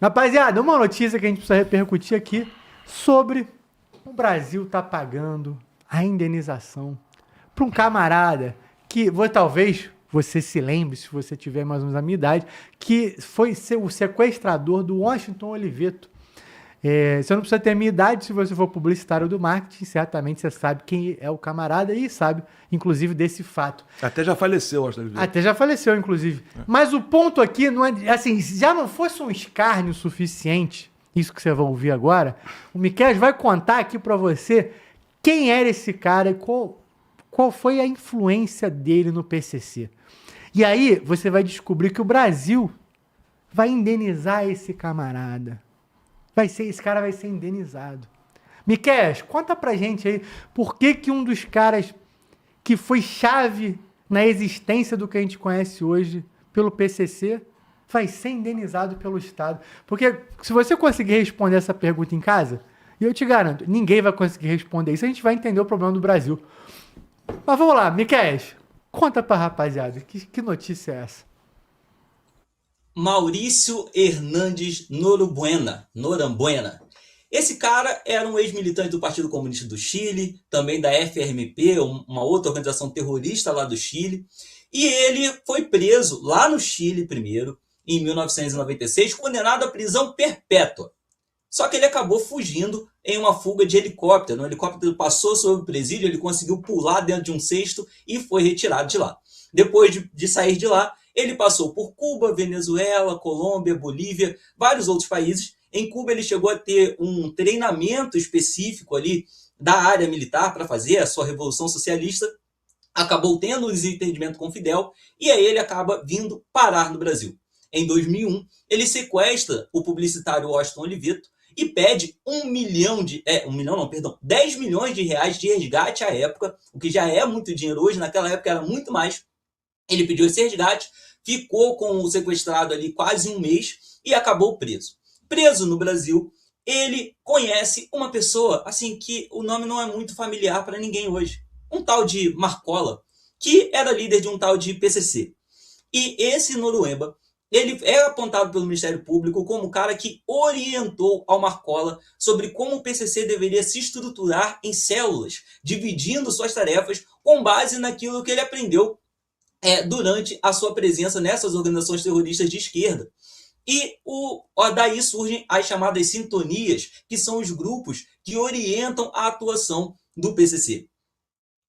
Rapaziada, uma notícia que a gente precisa repercutir aqui sobre o Brasil tá pagando a indenização para um camarada que, talvez você se lembre, se você tiver mais ou menos a minha idade, que foi o sequestrador do Washington Oliveto. Você não precisa ter a minha idade, se você for publicitário do marketing, certamente você sabe quem é o camarada e sabe, inclusive, desse fato. Até já faleceu, acho. Até já faleceu, inclusive. Mas o ponto aqui não é, assim, já não fosse um escárnio suficiente, isso que você vai ouvir agora, o Miquel vai contar aqui pra você quem era esse cara e qual foi a influência dele no PCC. E aí você vai descobrir que o Brasil vai indenizar esse camarada. Esse cara vai ser indenizado. Miquel, conta pra gente aí por que um dos caras que foi chave na existência do que a gente conhece hoje pelo PCC vai ser indenizado pelo Estado. Porque se você conseguir responder essa pergunta em casa, e eu te garanto, ninguém vai conseguir responder isso, a gente vai entender o problema do Brasil. Mas vamos lá, Miquel, conta pra rapaziada, que notícia é essa? Maurício Hernandes Norambuena. Esse cara era um ex-militante do Partido Comunista do Chile, também da FRMP, uma outra organização terrorista lá do Chile. E ele foi preso lá no Chile primeiro, em 1996, condenado à prisão perpétua. Só que ele acabou fugindo em uma fuga de helicóptero. Um helicóptero passou sobre o presídio, ele conseguiu pular dentro de um cesto e foi retirado de lá. Depois de sair de lá, ele passou por Cuba, Venezuela, Colômbia, Bolívia, vários outros países. Em Cuba ele chegou a ter um treinamento específico ali da área militar para fazer a sua revolução socialista. Acabou tendo um desentendimento com Fidel e aí ele acaba vindo parar no Brasil. Em 2001, ele sequestra o publicitário Washington Oliveto e pede 10 milhões de reais de resgate à época, o que já é muito dinheiro hoje, naquela época era muito mais. Ele pediu esse resgate, ficou com o sequestrado ali quase um mês e acabou preso. Preso no Brasil, ele conhece uma pessoa assim que o nome não é muito familiar para ninguém hoje. Um tal de Marcola, que era líder de um tal de PCC. E esse Noruemba, ele é apontado pelo Ministério Público como o cara que orientou ao Marcola sobre como o PCC deveria se estruturar em células, dividindo suas tarefas com base naquilo que ele aprendeu durante a sua presença nessas organizações terroristas de esquerda. E daí surgem as chamadas sintonias, que são os grupos que orientam a atuação do PCC.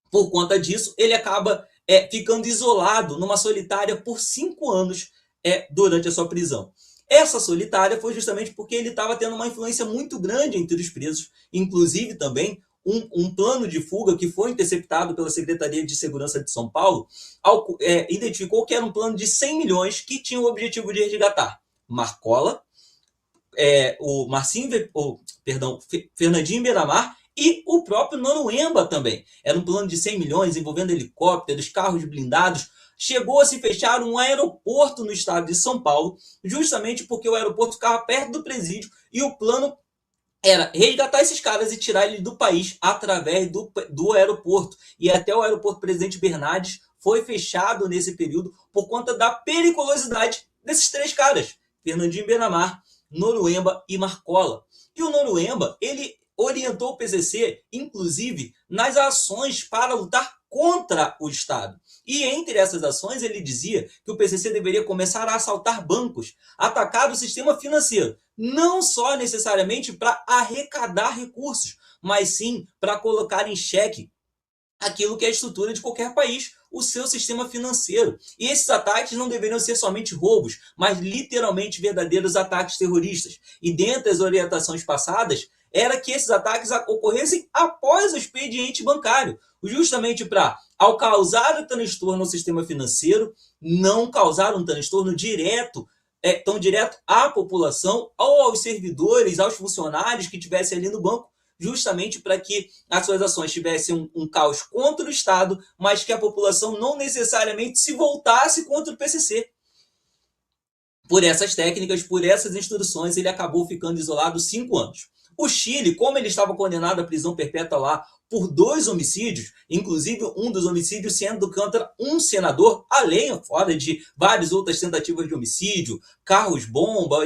Por conta disso, ele acaba ficando isolado numa solitária por 5 anos durante a sua prisão. Essa solitária foi justamente porque ele estava tendo uma influência muito grande entre os presos, inclusive também um plano de fuga que foi interceptado pela Secretaria de Segurança de São Paulo, identificou que era um plano de 100 milhões que tinha o objetivo de resgatar Marcola, Fernandinho Beiramar e o próprio Noruemba também. Era um plano de 100 milhões envolvendo helicópteros, carros blindados. Chegou a se fechar um aeroporto no estado de São Paulo, justamente porque o aeroporto ficava perto do presídio e o plano era resgatar esses caras e tirar eles do país através do aeroporto. E até o aeroporto Presidente Bernardes foi fechado nesse período por conta da periculosidade desses 3 caras, Fernandinho Beiramar, Noruemba e Marcola. E o Noruemba, ele orientou o PCC, inclusive, nas ações para lutar contra o Estado. E entre essas ações, ele dizia que o PCC deveria começar a assaltar bancos, atacar o sistema financeiro, não só necessariamente para arrecadar recursos, mas sim para colocar em xeque aquilo que é a estrutura de qualquer país, o seu sistema financeiro. E esses ataques não deveriam ser somente roubos, mas literalmente verdadeiros ataques terroristas. E dentre as orientações passadas, era que esses ataques ocorressem após o expediente bancário, justamente para, ao causar o transtorno no sistema financeiro, não causar um transtorno tão direto à população, ou aos servidores, aos funcionários que estivessem ali no banco, justamente para que as suas ações tivessem um caos contra o Estado, mas que a população não necessariamente se voltasse contra o PCC. Por essas técnicas, por essas instruções, ele acabou ficando isolado 5 anos. O Chile, como ele estava condenado à prisão perpétua lá por 2 homicídios, inclusive um dos homicídios sendo contra um senador, além, fora de várias outras tentativas de homicídio, carros-bomba,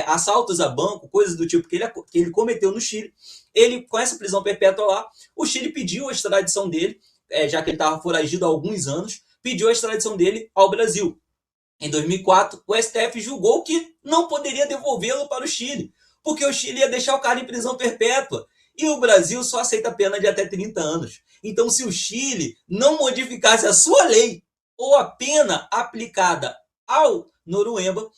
assaltos a banco, coisas do tipo que ele cometeu no Chile. Ele, com essa prisão perpétua lá, o Chile pediu a extradição dele, já que ele estava foragido há alguns anos, pediu a extradição dele ao Brasil. Em 2004, o STF julgou que não poderia devolvê-lo para o Chile, porque o Chile ia deixar o cara em prisão perpétua. E o Brasil só aceita pena de até 30 anos. Então, se o Chile não modificasse a sua lei ou a pena aplicada ao Noruemba,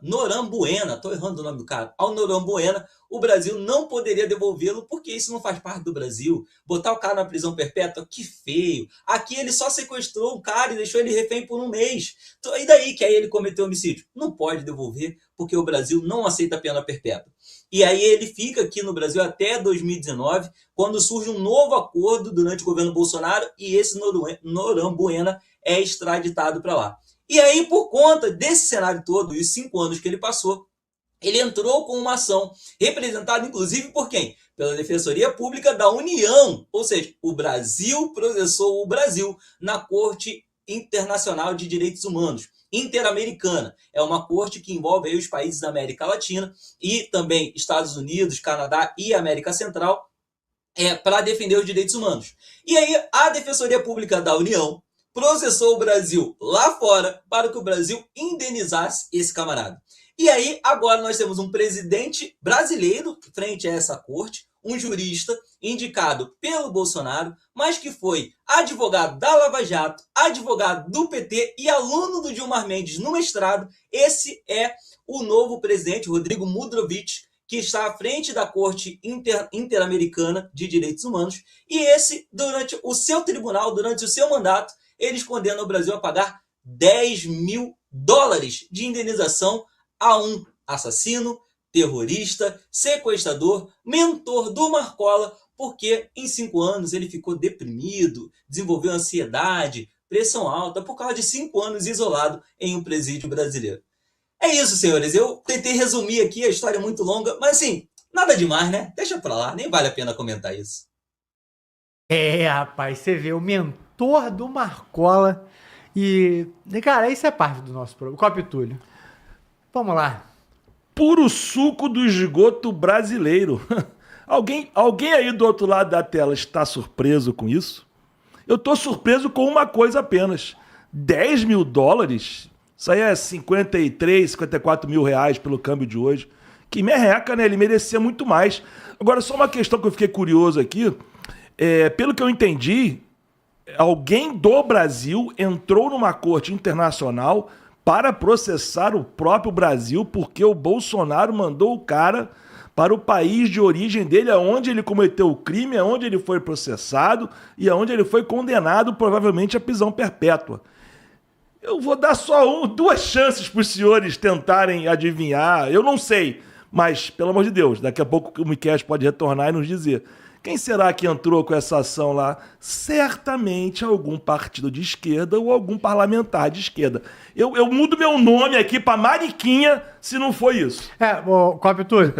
Norambuena, estou errando o nome do cara, ao Norambuena, o Brasil não poderia devolvê-lo, porque isso não faz parte do Brasil. Botar o cara na prisão perpétua, que feio. Aqui ele só sequestrou o cara e deixou ele refém por 1 mês. E daí que aí ele cometeu homicídio? Não pode devolver, porque o Brasil não aceita pena perpétua. E aí ele fica aqui no Brasil até 2019, quando surge um novo acordo durante o governo Bolsonaro e esse Norambuena é extraditado para lá. E aí, por conta desse cenário todo e os 5 anos que ele passou, ele entrou com uma ação representada, inclusive, por quem? Pela Defensoria Pública da União. Ou seja, o Brasil processou o Brasil na Corte Internacional de Direitos Humanos, Interamericana. É uma corte que envolve aí os países da América Latina e também Estados Unidos, Canadá e América Central, para defender os direitos humanos. E aí, a Defensoria Pública da União processou o Brasil lá fora para que o Brasil indenizasse esse camarada. E aí, agora nós temos um presidente brasileiro frente a essa corte, um jurista indicado pelo Bolsonaro, mas que foi advogado da Lava Jato, advogado do PT e aluno do Gilmar Mendes no mestrado. Esse é o novo presidente, Rodrigo Mudrovich, que está à frente da Corte Interamericana de Direitos Humanos. E esse, durante o seu tribunal, durante o seu mandato, eles condenam o Brasil a pagar $10 mil de indenização a um assassino, terrorista, sequestrador, mentor do Marcola, porque em 5 anos ele ficou deprimido, desenvolveu ansiedade, pressão alta, por causa de 5 anos isolado em um presídio brasileiro. É isso, senhores. Eu tentei resumir aqui, a história é muito longa, mas assim, nada demais, né? Deixa pra lá, nem vale a pena comentar isso. Rapaz, você vê o mentor do Marcola e... Cara, isso é parte do nosso programa. Copo Túlio. Vamos lá. Puro suco do esgoto brasileiro. Alguém aí do outro lado da tela está surpreso com isso? Eu estou surpreso com uma coisa apenas. $10 mil? Isso aí é 53, 54 mil reais pelo câmbio de hoje. Que merreca, né? Ele merecia muito mais. Agora, só uma questão que eu fiquei curioso aqui. Pelo que eu entendi, alguém do Brasil entrou numa corte internacional para processar o próprio Brasil porque o Bolsonaro mandou o cara para o país de origem dele, aonde ele cometeu o crime, aonde ele foi processado e aonde ele foi condenado provavelmente à prisão perpétua. Eu vou dar só 2 chances para os senhores tentarem adivinhar. Eu não sei, mas, pelo amor de Deus, daqui a pouco o Miquel pode retornar e nos dizer. Quem será que entrou com essa ação lá? Certamente algum partido de esquerda ou algum parlamentar de esquerda. Eu mudo meu nome aqui para Mariquinha se não for isso. Copo Túlio,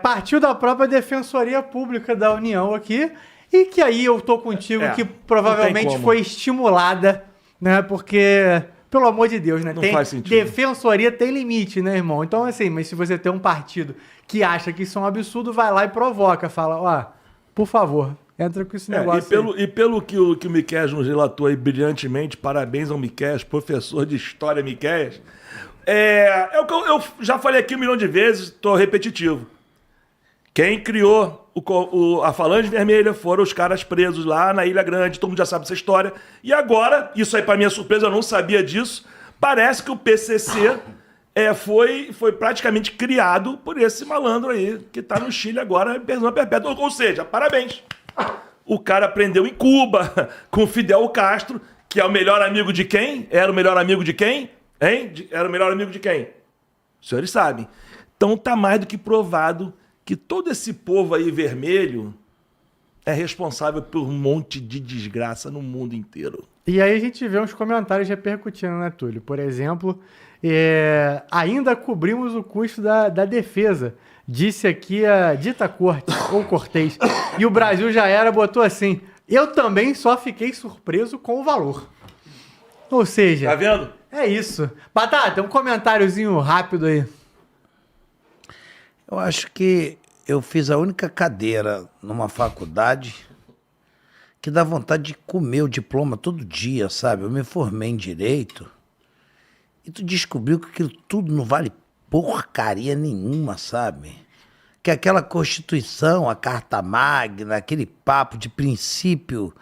partiu da própria Defensoria Pública da União aqui, e que aí eu tô contigo que provavelmente foi estimulada, né? Porque... Pelo amor de Deus, né? Não faz sentido. Defensoria tem limite, né, irmão? Então, assim, mas se você tem um partido que acha que isso é um absurdo, vai lá e provoca. Fala, por favor, entra com esse negócio E pelo que o Miquel nos relatou aí brilhantemente, parabéns ao Miquel, professor de História Miquel. É o que eu já falei aqui 1 milhão de vezes, estou repetitivo. Quem criou a Falange Vermelha foram os caras presos lá na Ilha Grande, todo mundo já sabe essa história. E agora, isso aí para minha surpresa, eu não sabia disso, parece que o PCC foi praticamente criado por esse malandro aí, que tá no Chile agora, em prisão perpétua. Ou seja, parabéns. O cara aprendeu em Cuba com Fidel Castro, que é o melhor amigo de quem? Era o melhor amigo de quem? Hein? Era o melhor amigo de quem? Os senhores sabem. Então tá mais do que provado que todo esse povo aí vermelho é responsável por um monte de desgraça no mundo inteiro. E aí a gente vê uns comentários repercutindo, né, Túlio? Por exemplo, ainda cobrimos o custo da defesa, disse aqui a dita corte, ou Cortez. E o Brasil já era, botou assim, eu também só fiquei surpreso com o valor. Ou seja... Tá vendo? É isso. Batata, um comentáriozinho rápido aí. Eu acho que eu fiz a única cadeira numa faculdade que dá vontade de comer o diploma todo dia, sabe? Eu me formei em Direito e tu descobriu que aquilo tudo não vale porcaria nenhuma, sabe? Que aquela Constituição, a Carta Magna, aquele papo de princípio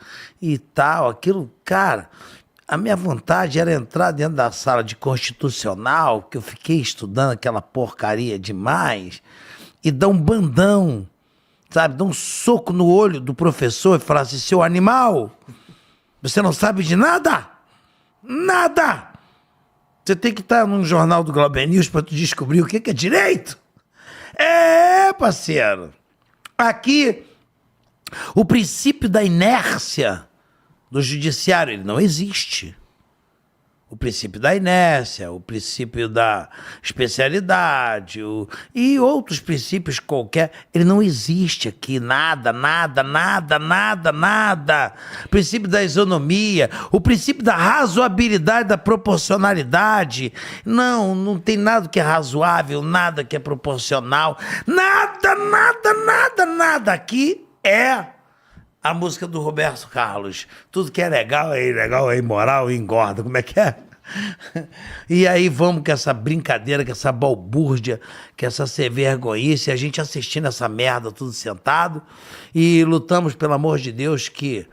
e tal, aquilo, cara... A minha vontade era entrar dentro da sala de constitucional, que eu fiquei estudando aquela porcaria demais, e dar um bandão, sabe? Dar um soco no olho do professor e falar assim, seu animal, você não sabe de nada? Nada! Você tem que estar num jornal do Globo News para tu descobrir o que é direito. Parceiro. Aqui, o princípio da inércia do judiciário, ele não existe. O princípio da inércia, o princípio da especialidade e outros princípios qualquer, ele não existe aqui, nada. O princípio da isonomia, o princípio da razoabilidade, da proporcionalidade. Não tem nada que é razoável, nada que é proporcional, nada. Aqui é a música do Roberto Carlos. Tudo que é legal, é imoral, engorda. Como é que é? E aí vamos com essa brincadeira, com essa balbúrdia, com essa sem vergonhice, a gente assistindo essa merda tudo sentado e lutamos, pelo amor de Deus, que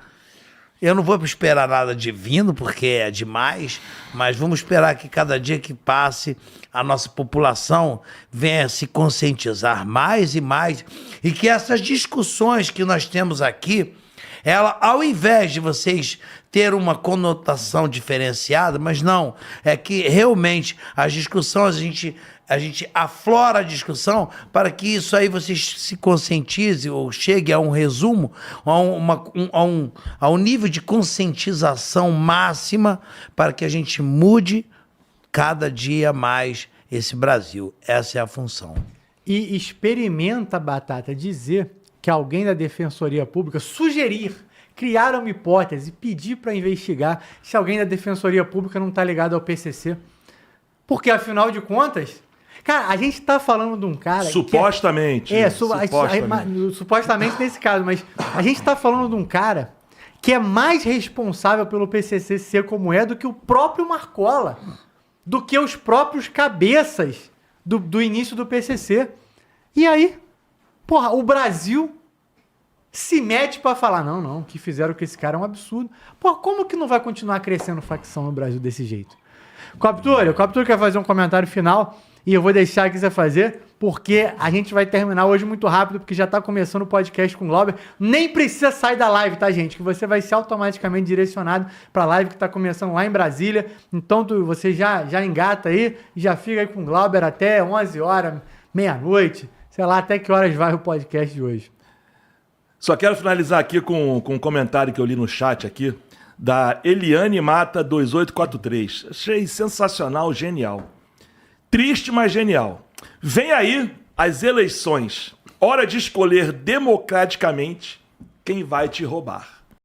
eu não vou esperar nada divino, porque é demais, mas vamos esperar que cada dia que passe a nossa população venha se conscientizar mais e mais e que essas discussões que nós temos aqui, ela, ao invés de vocês ter uma conotação diferenciada, mas não, é que realmente as discussões, a gente aflora a discussão para que isso aí vocês se conscientizem ou chegue a um resumo, a um nível de conscientização máxima para que a gente mude cada dia mais esse Brasil. Essa é a função. E experimenta, Batata, dizer que alguém da Defensoria Pública sugerir, criar uma hipótese, pedir para investigar se alguém da Defensoria Pública não está ligado ao PCC. Porque, afinal de contas, cara, a gente está falando de um cara... Supostamente. Supostamente nesse caso, mas a gente está falando de um cara que é mais responsável pelo PCC ser como é do que o próprio Marcola, do que os próprios cabeças do início do PCC. E aí, porra, o Brasil se mete pra falar, não, o que fizeram com esse cara é um absurdo. Pô, como que não vai continuar crescendo facção no Brasil desse jeito? Captura, o Captura quer fazer um comentário final e eu vou deixar aqui você fazer, porque a gente vai terminar hoje muito rápido, porque já tá começando o podcast com o Glauber. Nem precisa sair da live, tá, gente? Que você vai ser automaticamente direcionado pra live que tá começando lá em Brasília. Então você já engata aí e já fica aí com o Glauber até 11 horas, meia-noite, sei lá, até que horas vai o podcast de hoje. Só quero finalizar aqui com um comentário que eu li no chat aqui, da Eliane Mata 2843. Achei sensacional, genial. Triste, mas genial. Vem aí as eleições. Hora de escolher democraticamente quem vai te roubar.